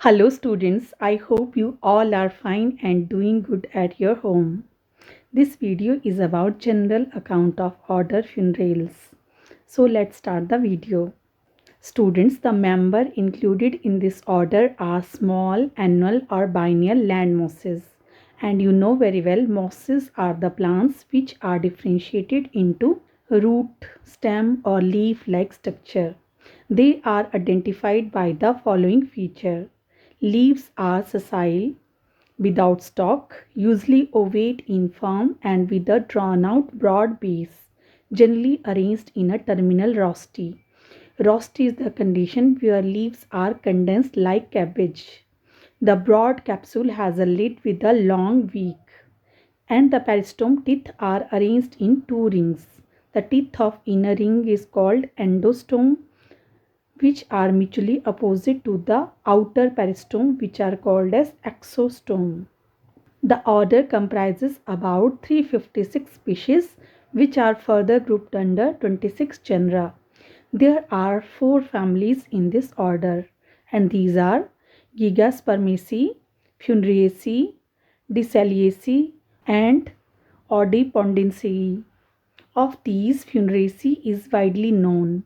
Hello students, I hope you all are fine and doing good at your home. This video is about general account of order funerales. So let's start the video. Students, the member included in this order are small, annual or biennial land mosses. And you know very well mosses are the plants which are differentiated into root, stem or leaf-like structure. They are identified by the following feature. Leaves are sessile, without stalk, usually ovate in form and with a drawn out broad base, generally arranged in a terminal rostrum. Rostrum is the condition where leaves are condensed like cabbage. The broad capsule has a lid with a long beak, and the peristome teeth are arranged in two rings. The teeth of inner ring is called endostome, which are mutually opposite to the outer peristome, which are called as exostome. The order comprises about 356 species, which are further grouped under 26 genera. There are 4 families in this order, and these are Gigaspermaceae, Funeraceae, Diceliaceae, and Odipondenceae. Of these, Funeraceae is widely known.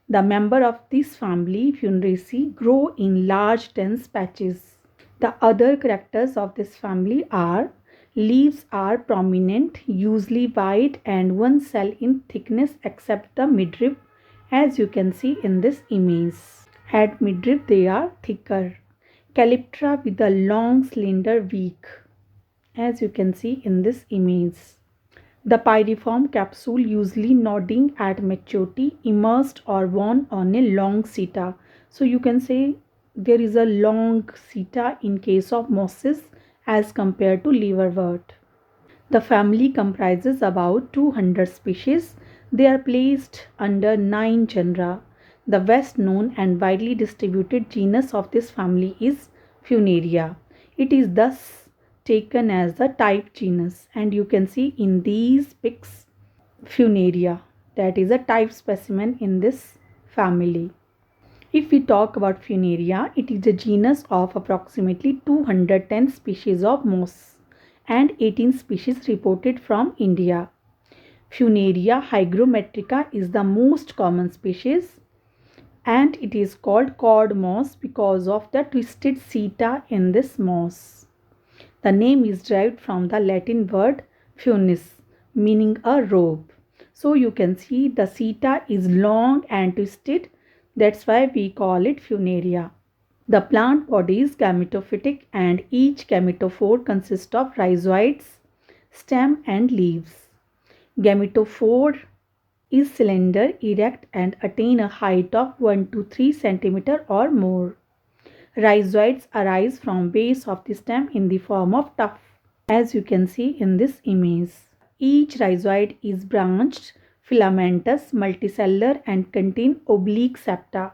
The members of this family, Funeraceae, grow in large dense patches. The other characters of this family are leaves are prominent, usually wide and one cell in thickness except the midrib, as you can see in this image. At midrib they are thicker. Calyptra with a long slender beak, as you can see in this image. The pyriform capsule usually nodding at maturity, immersed or worn on a long seta. So you can say there is a long seta in case of mosses as compared to liverwort. The family comprises about 200 species. They are placed under 9 genera. The best known and widely distributed genus of this family is Funaria. It is thus taken as the type genus, and you can see in these pics Funaria, that is a type specimen in this family. If we talk about Funaria, it is a genus of approximately 210 species of moss and 18 species reported from India. Funaria hygrometrica is the most common species, and it is called cord moss because of the twisted seta in this moss. The name is derived from the Latin word funis, meaning a robe. So you can see the seta is long and twisted. That's why we call it Funaria. The plant body is gametophytic and each gametophore consists of rhizoids, stem and leaves. Gametophore is cylinder, erect and attain a height of 1 to 3 cm or more. Rhizoids arise from base of the stem in the form of tuft, as you can see in this image. Each rhizoid is branched, filamentous, multicellular and contain oblique septa.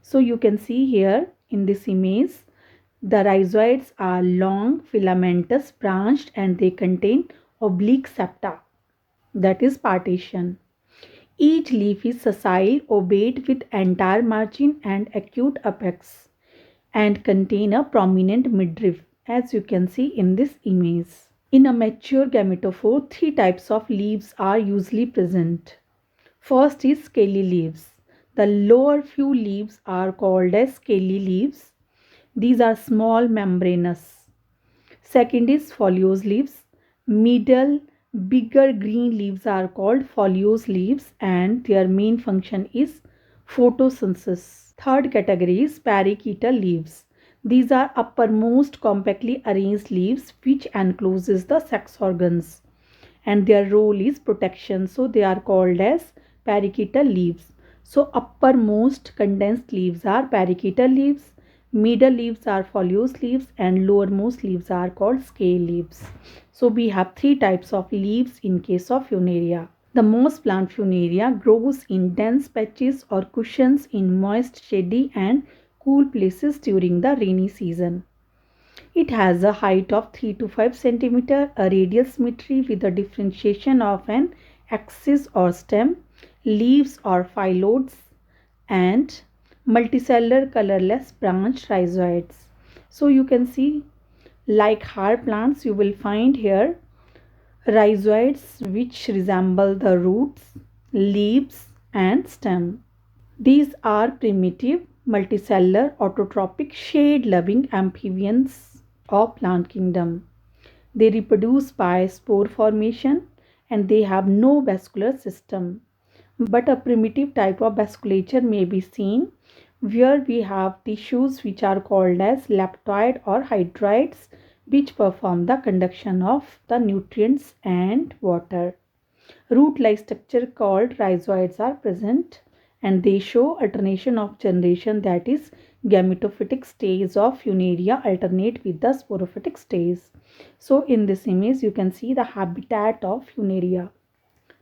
So you can see here in this image, the rhizoids are long, filamentous, branched and they contain oblique septa, that is partition. Each leaf is sessile, ovate with entire margin and acute apex and contain a prominent midrib, as you can see in this image. In a mature gametophore, 3 types of leaves are usually present. First is scaly leaves. The lower few leaves are called as scaly leaves. These are small membranous. Second is foliose leaves. Middle, bigger green leaves are called foliose leaves and their main function is photosynthesis. Third category is perichetal leaves. These are uppermost compactly arranged leaves which encloses the sex organs and their role is protection. So they are called as perichetal leaves. So uppermost condensed leaves are perichetal leaves, middle leaves are foliose leaves and lowermost leaves are called scale leaves. So we have 3 types of leaves in case of Funaria. The moss plant Funaria grows in dense patches or cushions in moist, shady and cool places during the rainy season. It has a height of 3 to 5 cm, a radial symmetry with a differentiation of an axis or stem, leaves or phyllodes, and multicellular colorless branched rhizoids. So you can see, like hard plants, you will find here rhizoids which resemble the roots, leaves and stem. These are primitive, multicellular, autotrophic, shade-loving amphibians of plant kingdom. They reproduce by spore formation and they have no vascular system. But a primitive type of vasculature may be seen where we have tissues which are called as leptoid or hydroids, which perform the conduction of the nutrients and water. Root-like structure called rhizoids are present and they show alternation of generation, that is gametophytic stage of Funaria alternate with the sporophytic stage. So in this image you can see the habitat of Funaria.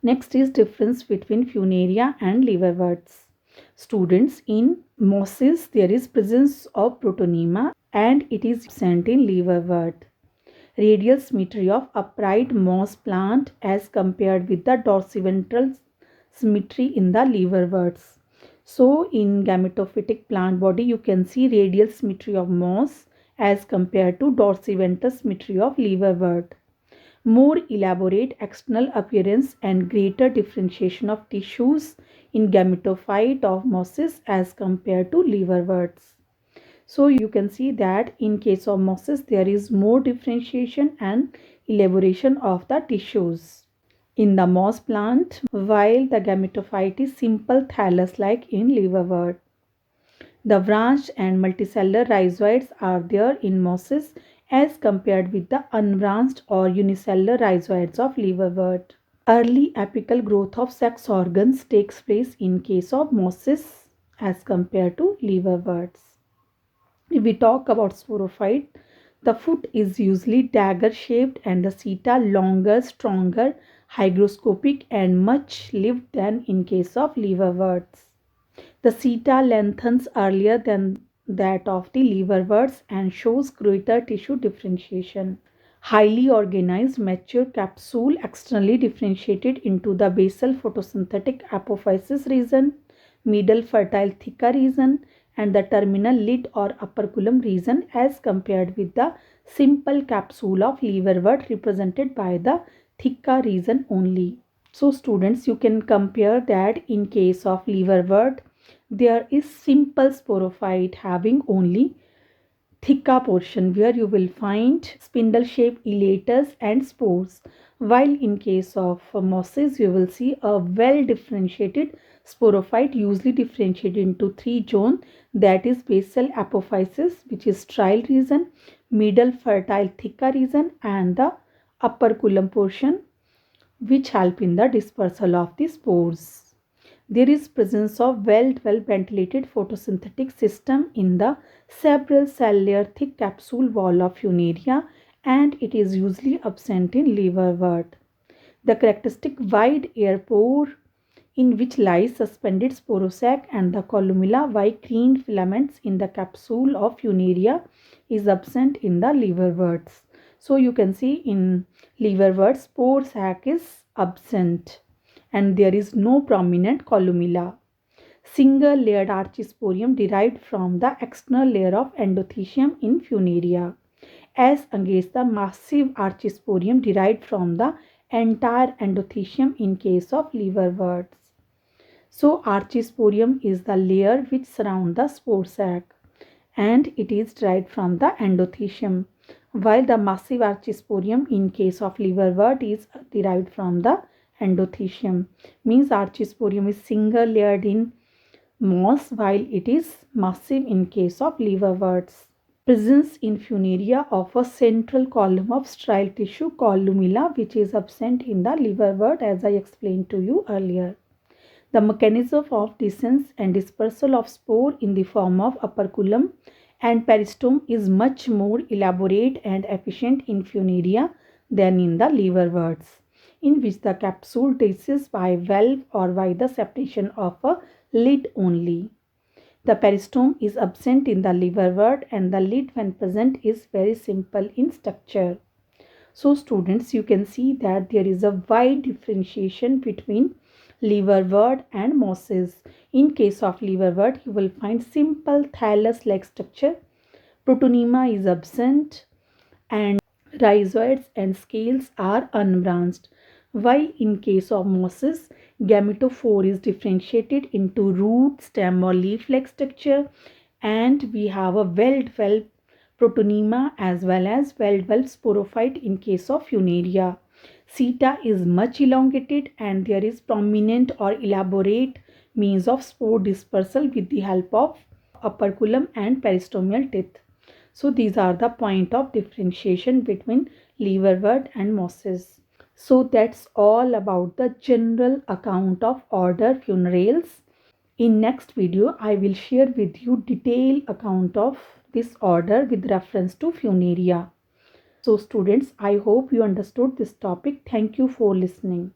Next is difference between Funaria and liverworts. Students, in mosses there is presence of protonema and it is absent in liverwort. Radial symmetry of upright moss plant as compared with the dorsiventral symmetry in the liverworts. So in gametophytic plant body you can see radial symmetry of moss as compared to dorsiventral symmetry of liverwort. More elaborate external appearance and greater differentiation of tissues in gametophyte of mosses as compared to liverworts. So you can see that in case of mosses there is more differentiation and elaboration of the tissues in the moss plant, while the gametophyte is simple thallus like in liverwort. The branched and multicellular rhizoids are there in mosses as compared with the unbranched or unicellular rhizoids of liverwort. Early apical growth of sex organs takes place in case of mosses as compared to liverworts. If we talk about sporophyte, the foot is usually dagger shaped and the seta longer, stronger, hygroscopic and much lived than in case of liverworts. The seta lengthens earlier than that of the liverworts and shows greater tissue differentiation. Highly organized mature capsule externally differentiated into the basal photosynthetic apophysis region, middle fertile theca region and the terminal lid or operculum region as compared with the simple capsule of liverwort represented by the theca region only. So students, you can compare that in case of liverwort there is simple sporophyte having only theca portion where you will find spindle shaped elaters and spores, while in case of mosses you will see a well differentiated sporophyte, usually differentiated into three zones, that is basal apophysis which is trial region, middle fertile theca region and the operculum portion which help in the dispersal of the spores. There is presence of well ventilated photosynthetic system in the several cellular thick capsule wall of Funaria and it is usually absent in liverwort. The characteristic wide air pore in which lies suspended sporosac and the columella vicrene filaments in the capsule of Funaria is absent in the liverworts. So you can see in liverworts spore sac is absent and there is no prominent columella. Single layered archisporium derived from the external layer of endothecium in Funaria as against the massive archisporium derived from the entire endothecium in case of liverworts. So archisporium is the layer which surrounds the spore sac and it is derived from the endothecium, while the massive archisporium in case of liverwort is derived from the endothecium. Means archisporium is single layered in moss while it is massive in case of liverworts. Presence in Funaria of a central column of sterile tissue columella which is absent in the liverwort as I explained to you earlier. The mechanism of descent and dispersal of spore in the form of operculum and peristome is much more elaborate and efficient in Funaria than in the liverworts, in which the capsule descends by valve or by the separation of a lid only. The peristome is absent in the liverwort and the lid when present is very simple in structure. So students, you can see that there is a wide differentiation between liverwort and mosses. In case of liverwort, you will find simple thallus-like structure Protonema is absent, and rhizoids and scales are unbranched. While in case of mosses, gametophore is differentiated into root, stem or leaf-like structure, and we have a well-developed protonema as well as well-developed sporophyte in case of Funaria. Seta is much elongated and there is prominent or elaborate means of spore dispersal with the help of operculum and peristomial teeth. So these are the point of differentiation between liverwort and mosses. So that's all about the general account of order Funareales. In next video, I will share with you detailed account of this order with reference to Funaria. So students, I hope you understood this topic. Thank you for listening.